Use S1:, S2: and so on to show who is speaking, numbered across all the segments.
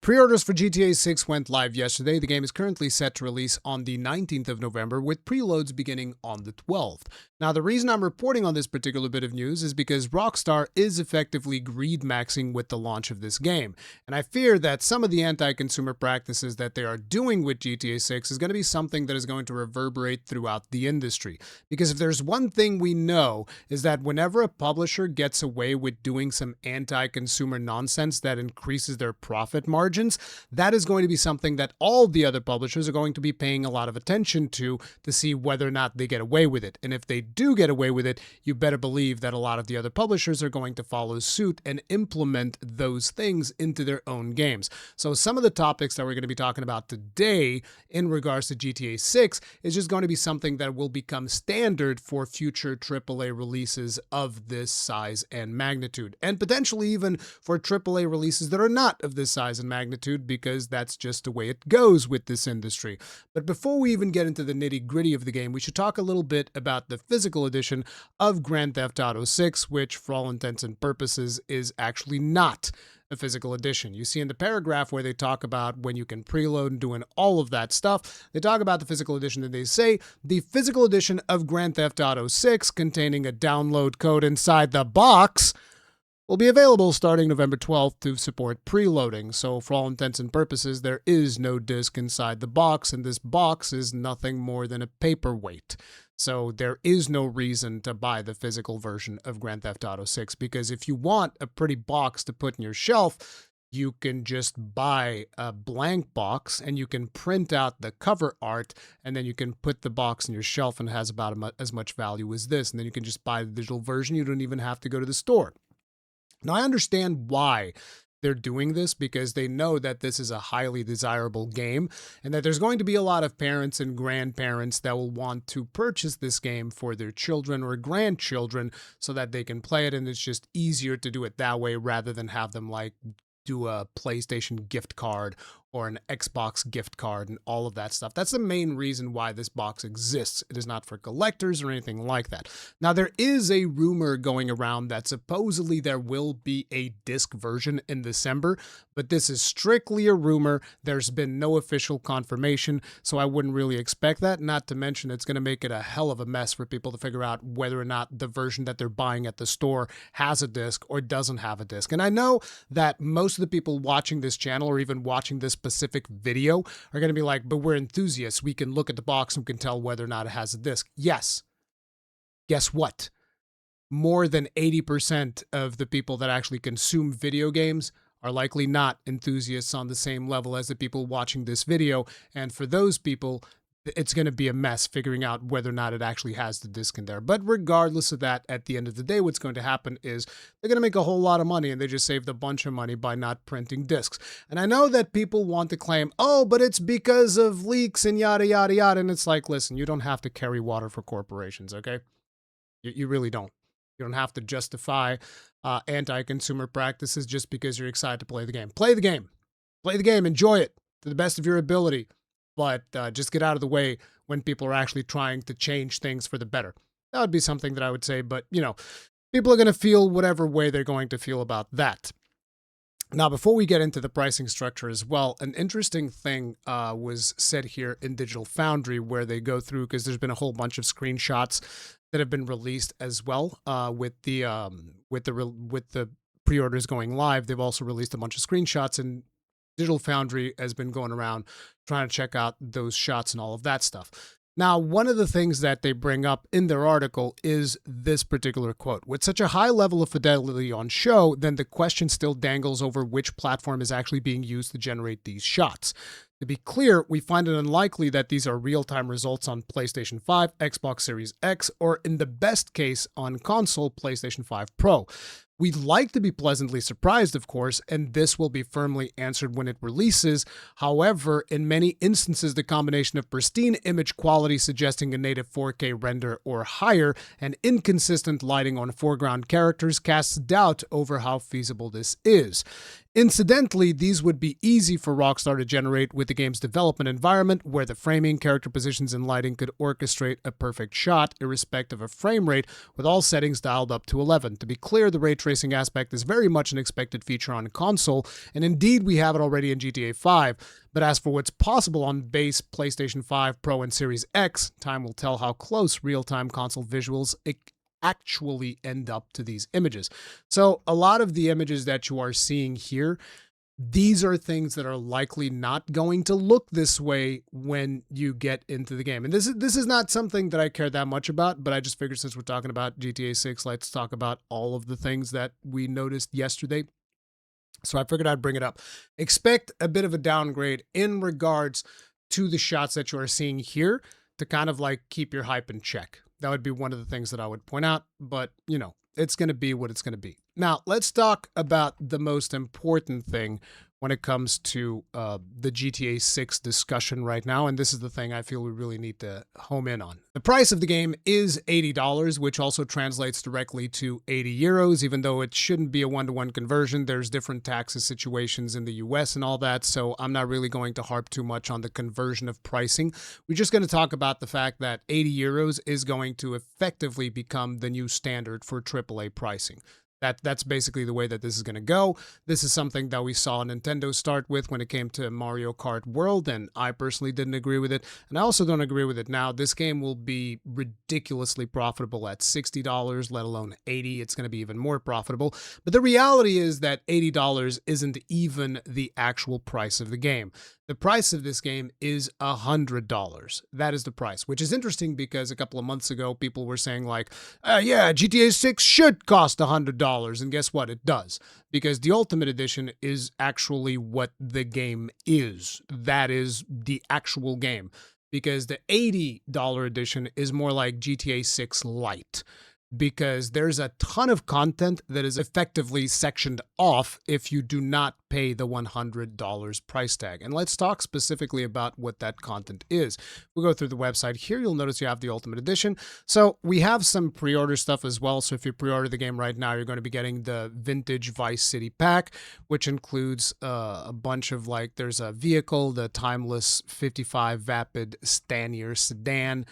S1: Pre-orders for GTA 6 went live yesterday. The game is currently set to release on the 19th of November, with preloads beginning on the 12th. Now, the reason I'm reporting on this particular bit of news is because Rockstar is effectively greed-maxing with the launch of this game, and I fear that some of the anti-consumer practices that they are doing with GTA 6 is going to be something that is going to reverberate throughout the industry. Because if there's one thing we know, is that whenever a publisher gets away with doing some anti-consumer nonsense that increases their profit margin, that is going to be something that all the other publishers are going to be paying a lot of attention to see whether or not they get away with it. And if they do get away with it, you better believe that a lot of the other publishers are going to follow suit and implement those things into their own games. So some of the topics that we're going to be talking about today in regards to GTA 6 is just going to be something that will become standard for future AAA releases of this size and magnitude, and potentially even for AAA releases that are not of this size and magnitude, because that's just the way it goes with this industry. But before we even get into the nitty-gritty of the game, we should talk a little bit about the physical edition of Grand Theft Auto 6, which for all intents and purposes is actually not a physical edition. You see in the paragraph where they talk about when you can preload and doing all of that stuff, they talk about the physical edition and they say the physical edition of Grand Theft Auto 6 containing a download code inside the box will be available starting November 12th to support preloading. So for all intents and purposes, there is no disc inside the box, and this box is nothing more than a paperweight. So there is no reason to buy the physical version of Grand Theft Auto 6, because if you want a pretty box to put in your shelf, you can just buy a blank box and you can print out the cover art, and then you can put the box in your shelf, and it has about as much value as this. And then you can just buy the digital version. You don't even have to go to the store. Now, I understand why they're doing this, because they know that this is a highly desirable game and that there's going to be a lot of parents and grandparents that will want to purchase this game for their children or grandchildren so that they can play it, and it's just easier to do it that way rather than have them like do a PlayStation gift card or an Xbox gift card and all of that stuff. That's the main reason why this box exists. It is not for collectors or anything like that. Now, there is a rumor going around that supposedly there will be a disc version in December, but this is strictly a rumor. There's been no official confirmation, so I wouldn't really expect that. Not to mention, it's going to make it a hell of a mess for people to figure out whether or not the version that they're buying at the store has a disc or doesn't have a disc. And I know that most of the people watching this channel or even watching this specific video are going to be like, but we're enthusiasts. We can look at the box and we can tell whether or not it has a disc. Yes. Guess what? More than 80% of the people that actually consume video games are likely not enthusiasts on the same level as the people watching this video. And for those people, it's going to be a mess figuring out whether or not it actually has the disc in there. But regardless of that, at the end of the day, what's going to happen is they're going to make a whole lot of money, and they just saved a bunch of money by not printing discs. And I know that people want to claim, oh, but it's because of leaks and yada, yada, yada. And it's like, listen, you don't have to carry water for corporations, okay? You really don't. You don't have to justify anti-consumer practices just because you're excited to play the game. Play the game. Play the game. Enjoy it to the best of your ability. But just get out of the way when people are actually trying to change things for the better. That would be something that I would say, but, you know, people are going to feel whatever way they're going to feel about that. Now, before we get into the pricing structure as well, an interesting thing was said here in Digital Foundry, where they go through, because there's been a whole bunch of screenshots that have been released as well with the pre-orders going live. They've also released a bunch of screenshots, and Digital Foundry has been going around trying to check out those shots and all of that stuff. Now, one of the things that they bring up in their article is this particular quote. With such a high level of fidelity on show, then the question still dangles over which platform is actually being used to generate these shots. To be clear, we find it unlikely that these are real-time results on PlayStation 5, Xbox Series X, or in the best case on console PlayStation 5 Pro. We'd like to be pleasantly surprised, of course, and this will be firmly answered when it releases. However, in many instances, the combination of pristine image quality suggesting a native 4K render or higher and inconsistent lighting on foreground characters casts doubt over how feasible this is. Incidentally, these would be easy for Rockstar to generate with the game's development environment, where the framing, character positions, and lighting could orchestrate a perfect shot, irrespective of frame rate, with all settings dialed up to 11. To be clear, the ray tracing aspect is very much an expected feature on console, and indeed we have it already in GTA 5. But as for what's possible on base PlayStation 5 Pro and Series X, time will tell how close real-time console visuals actually end up to these images. So a lot of the images that you are seeing here, these are things that are likely not going to look this way when you get into the game. And this is not something that I care that much about, but I just figured since we're talking about GTA 6, let's talk about all of the things that we noticed yesterday. So I figured I'd bring it up. Expect a bit of a downgrade in regards to the shots that you are seeing here to kind of like keep your hype in check. That would be one of the things that I would point out, but you know, it's going to be what it's going to be. Now, let's talk about the most important thing when it comes to the GTA 6 discussion right now, and this is the thing I feel we really need to home in on. The price of the game is $80, which also translates directly to 80 euros, even though it shouldn't be a one-to-one conversion. There's different taxes situations in the US and all that, so I'm not really going to harp too much on the conversion of pricing. We're just going to talk about the fact that 80 euros is going to effectively become the new standard for AAA pricing. That's basically the way that this is going to go. This is something that we saw Nintendo start with when it came to Mario Kart World, and I personally didn't agree with it. And I also don't agree with it now. This game will be ridiculously profitable at $60, let alone $80. It's going to be even more profitable. But the reality is that $80 isn't even the actual price of the game. The price of this game is $100. That is the price, which is interesting because a couple of months ago, people were saying like, yeah, GTA 6 should cost $100. And guess what? It does, because the Ultimate Edition is actually what the game is. That is the actual game, because the $80 edition is more like GTA 6 Lite, because there's a ton of content that is effectively sectioned off if you do not pay the $100 price tag. And let's talk specifically about what that content is. We'll go through the website here. You'll notice you have the Ultimate Edition. So we have some pre-order stuff as well. So if you pre-order the game right now, you're going to be getting the Vintage Vice City pack, which includes a bunch of like, there's a vehicle, the Timeless 55 Vapid Stanier sedan.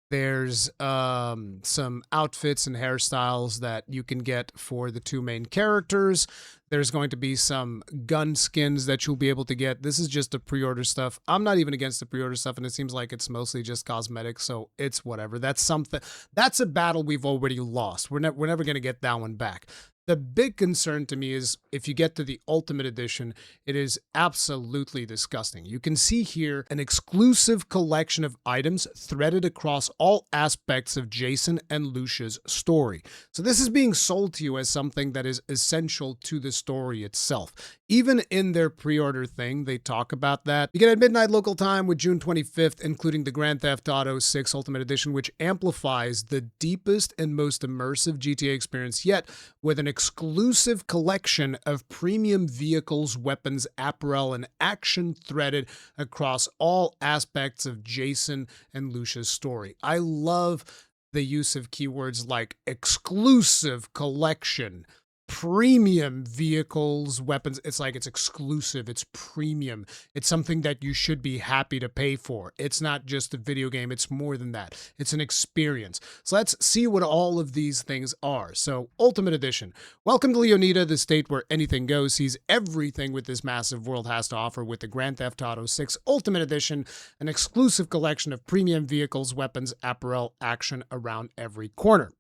S1: There's some outfits and hairstyles that you can get for the two main characters. There's going to be some gun skins that you'll be able to get. This is just the pre-order stuff. I'm not even against the pre-order stuff, and it seems like it's mostly just cosmetics, so it's whatever. That's something. That's a battle we've already lost. We're never going to get that one back. The big concern to me is if you get to the Ultimate Edition, it is absolutely disgusting. You can see here an exclusive collection of items threaded across all aspects of Jason and Lucia's story. So this is being sold to you as something that is essential to the story itself. Even in their pre-order thing, they talk about that. You get at midnight local time with June 25th, including the Grand Theft Auto 6 Ultimate Edition, which amplifies the deepest and most immersive GTA experience yet, with an exclusive collection of premium vehicles, weapons, apparel, and action threaded across all aspects of Jason and Lucia's story. I love the use of keywords like exclusive collection, premium vehicles, weapons. It's like it's exclusive, it's premium, it's something that you should be happy to pay for. It's not just a video game, it's more than that. It's an experience. So let's see what all of these things are. So Ultimate Edition. Welcome to Leonida, the state where anything goes. Sees everything with this massive world has to offer with the Grand Theft Auto 6 Ultimate Edition, an exclusive collection of premium vehicles, weapons, apparel, action around every corner.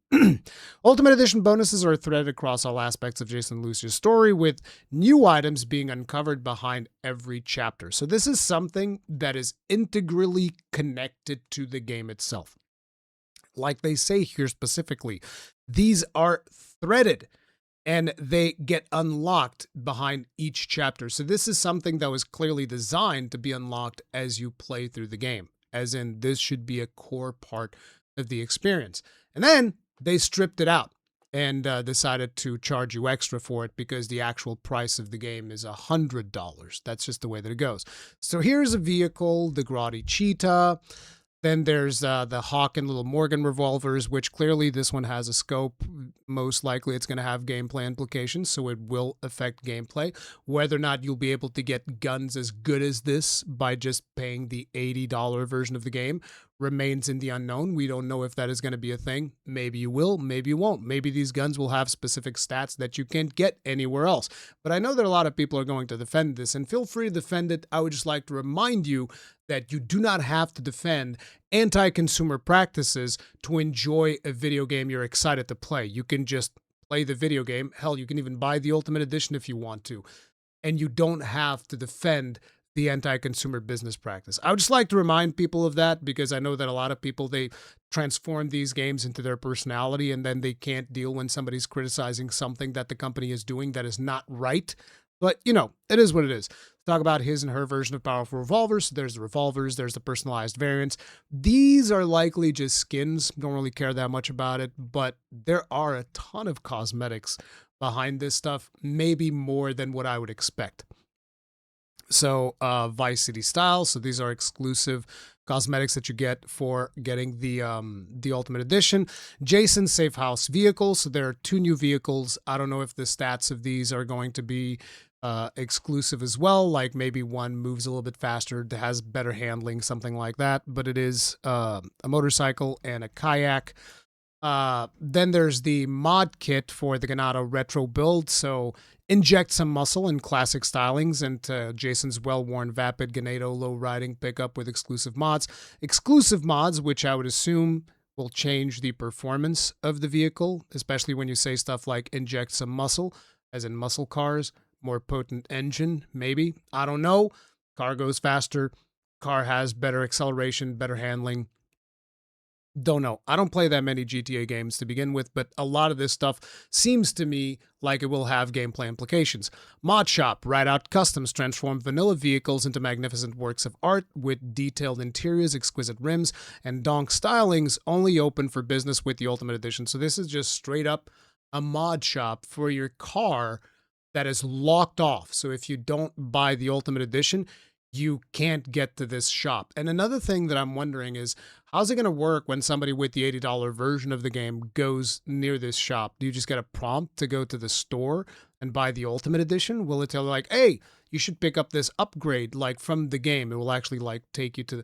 S1: Ultimate Edition bonuses are threaded across all aspects of Jason and Lucia's story, with new items being uncovered behind every chapter. So this is something that is integrally connected to the game itself. Like they say here specifically, these are threaded and they get unlocked behind each chapter. So this is something that was clearly designed to be unlocked as you play through the game, as in this should be a core part of the experience. And then they stripped it out and decided to charge you extra for it because the actual price of the game is $100. That's just the way that it goes. So here's a vehicle, the Grotti Cheetah. Then there's the Hawk and Little Morgan revolvers, which clearly this one has a scope. Most likely it's going to have gameplay implications, so it will affect gameplay. Whether or not you'll be able to get guns as good as this by just paying the $80 version of the game remains in the unknown. We don't know if that is going to be a thing. Maybe you will, maybe you won't. Maybe these guns will have specific stats that you can't get anywhere else. But I know that a lot of people are going to defend this, and feel free to defend it. I would just like to remind you that you do not have to defend anti-consumer practices to enjoy a video game you're excited to play. You can just play the video game. Hell, you can even buy the Ultimate Edition if you want to. And you don't have to defend the anti-consumer business practice. I would just like to remind people of that because I know that a lot of people, they transform these games into their personality and then they can't deal when somebody's criticizing something that the company is doing that is not right. But, it is what it is. Talk about his and her version of powerful revolvers. There's the revolvers, there's the personalized variants. These are likely just skins. Don't really care that much about it, but there are a ton of cosmetics behind this stuff, maybe more than what I would expect. So Vice City style. So these are exclusive cosmetics that you get for getting the Ultimate Edition. Jason's Safe House vehicles. So there are 2 new vehicles. I don't know if the stats of these are going to be exclusive as well. Like maybe one moves a little bit faster, has better handling, something like that. But it is a motorcycle and a kayak. Then there's the mod kit for the Ganado retro build. So inject some muscle and classic stylings into Jason's well-worn Vapid Ganado low-riding pickup with exclusive mods. Exclusive mods, which I would assume will change the performance of the vehicle, especially when you say stuff like inject some muscle, as in muscle cars, more potent engine, maybe. I don't know. Car goes faster. Car has better acceleration, better handling. Don't know. I don't play that many GTA games to begin with, but a lot of this stuff seems to me like it will have gameplay implications. Mod Shop, Ride Out Customs transform vanilla vehicles into magnificent works of art with detailed interiors, exquisite rims, and donk stylings, only open for business with the Ultimate Edition. So this is just straight up a mod shop for your car that is locked off. So if you don't buy the Ultimate Edition, you can't get to this shop. And another thing that I'm wondering is, how's it going to work when somebody with the $80 version of the game goes near this shop? Do you just get a prompt to go to the store and buy the Ultimate Edition? Will it tell you like, hey, you should pick up this upgrade like from the game? It will actually like take you to,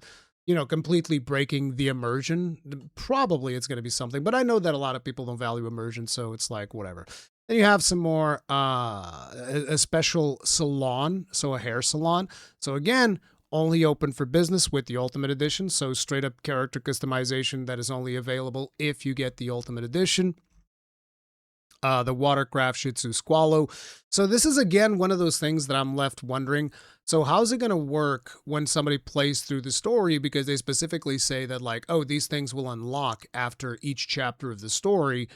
S1: completely breaking the immersion. Probably it's going to be something, but I know that a lot of people don't value immersion, so it's like whatever. Then you have some more, a special salon, so a hair salon. So again, only open for business with the Ultimate Edition. So straight up character customization that is only available if you get the Ultimate Edition. The Watercraft Shih Tzu Squallow. So this is again one of those things that I'm left wondering. So how's it going to work when somebody plays through the story? Because they specifically say that like, oh, these things will unlock after each chapter of the story.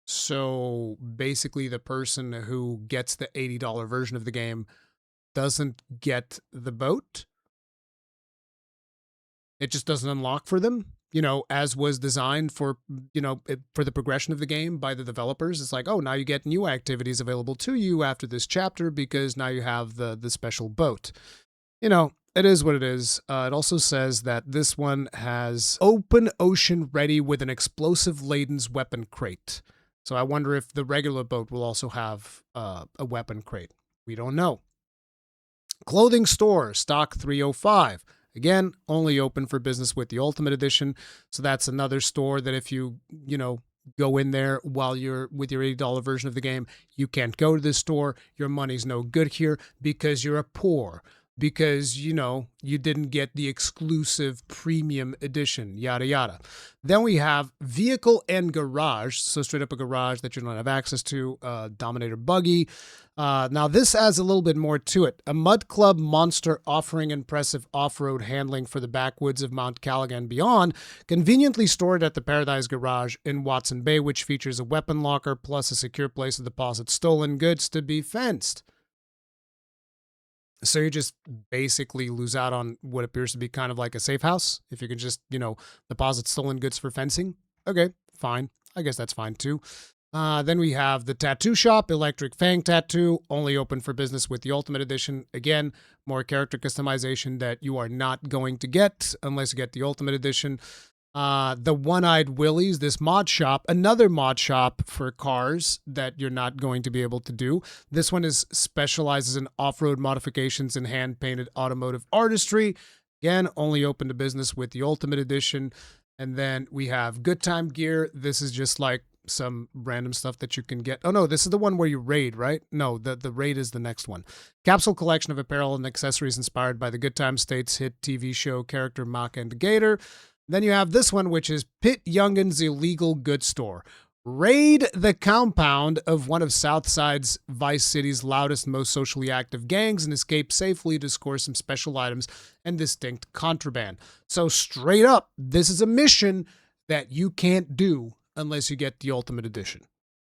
S1: So basically the person who gets the $80 version of the game doesn't get the boat. It just doesn't unlock for them, as was designed for, for the progression of the game by the developers. It's like, oh, now you get new activities available to you after this chapter because now you have the special boat. It is what it is. It also says that this one has open ocean ready with an explosive laden weapon crate. So I wonder if the regular boat will also have a weapon crate. We don't know. Clothing store, stock 305. Again, only open for business with the Ultimate Edition. So that's another store that if you, go in there while you're with your $80 version of the game, you can't go to this store. Your money's no good here because you're a poor. Because, you didn't get the exclusive premium edition, yada, yada. Then we have vehicle and garage. So straight up a garage that you don't have access to. Dominator buggy. Now this adds a little bit more to it. A Mud Club monster offering impressive off-road handling for the backwoods of Mount Caligan and beyond, conveniently stored at the Paradise Garage in Watson Bay, which features a weapon locker plus a secure place to deposit stolen goods to be fenced. So you just basically lose out on what appears to be kind of like a safe house. If you can just, deposit stolen goods for fencing. Okay, fine. I guess that's fine too. Then we have the Tattoo Shop, Electric Fang Tattoo, only open for business with the Ultimate Edition. Again, more character customization that you are not going to get unless you get the Ultimate Edition. The One-Eyed Willies, this mod shop, another mod shop for cars that you're not going to be able to do. This one is specializes in off-road modifications and hand-painted automotive artistry. Again, only open to business with the Ultimate Edition. And then we have Good Time Gear. This is just like some random stuff that you can get. Oh no, this is the one where you raid, right? No, the raid is the next one. Capsule collection of apparel and accessories inspired by the Good Time States hit TV show character Mock and the Gator. Then you have this one, which is Pit Youngin's Illegal Goods Store. Raid the compound of one of Southside's Vice City's loudest, most socially active gangs and escape safely to score some special items and distinct contraband. So straight up, this is a mission that you can't do unless you get the Ultimate Edition.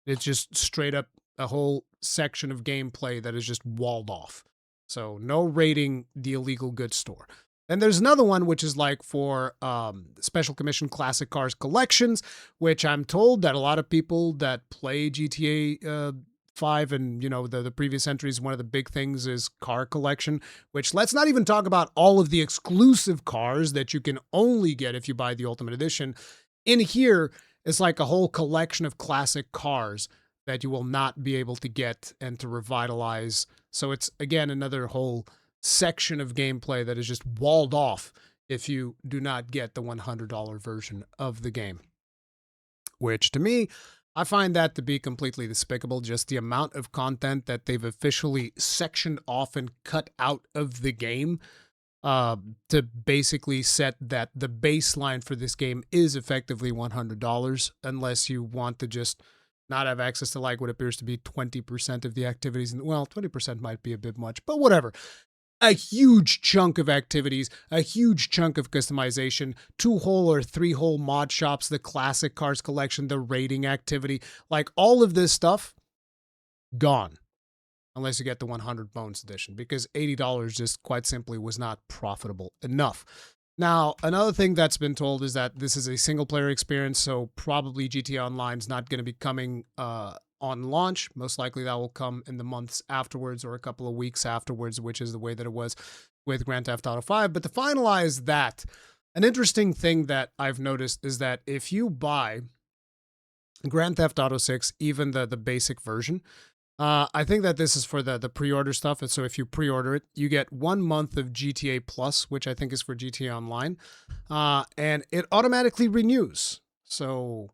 S1: It's just straight up a whole section of gameplay that is just walled off. So no raiding the Illegal Goods Store. And there's another one which is like for Special Commission Classic Cars Collections, which I'm told that a lot of people that play GTA 5 and, you know, the previous entries, one of the big things is car collection, which let's not even talk about all of the exclusive cars that you can only get if you buy the Ultimate Edition. In here, it's like a whole collection of classic cars that you will not be able to get and to revitalize. So it's, again, another whole section of gameplay that is just walled off if you do not get the $100 version of the game. Which, to me, I find that to be completely despicable, just the amount of content that they've officially sectioned off and cut out of the game. To basically set that the baseline for this game is effectively $100 unless you want to just not have access to like what appears to be 20% of the activities. Well, 20% might be a bit much, but whatever. A huge chunk of activities, a huge chunk of customization, 2-hole or 3-hole mod shops, the classic cars collection, the rating activity, like all of this stuff, gone. Unless you get the 100 Bones edition, because $80 just quite simply was not profitable enough. Now, another thing that's been told is that this is a single-player experience, so probably GTA Online is not going to be coming on launch. Most likely that will come in the months afterwards or a couple of weeks afterwards, which is the way that it was with Grand Theft Auto 5. But to finalize that, an interesting thing that I've noticed is that if you buy Grand Theft Auto 6, even the basic version, I think that this is for the pre-order stuff. And so if you pre-order it, you get 1 month of GTA Plus, which I think is for GTA Online. And it automatically renews. So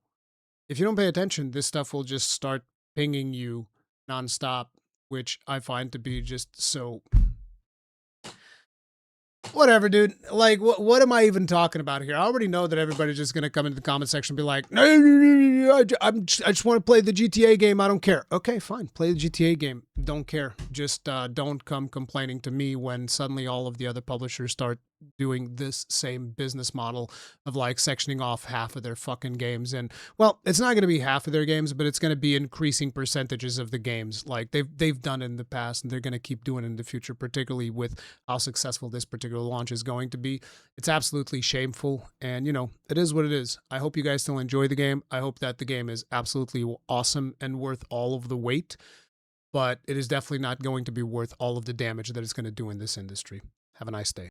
S1: if you don't pay attention, this stuff will just start pinging you nonstop, which I find to be just so... Whatever, dude. Like, what am I even talking about here? I already know that everybody's just going to come into the comment section and be like, I just want to play the GTA game. I don't care. Okay, fine. Play the GTA game. Don't care. Just don't come complaining to me when suddenly all of the other publishers start doing this same business model of like sectioning off half of their fucking games. And well, it's not going to be half of their games, but it's going to be increasing percentages of the games like they've done in the past, and they're going to keep doing it in the future, particularly with how successful this particular launch is going to be. It's absolutely shameful, and you know, it is what it is. I hope you guys still enjoy the game. I hope that the game is absolutely awesome and worth all of the wait, but it is definitely not going to be worth all of the damage that it's going to do in this industry. Have a nice day.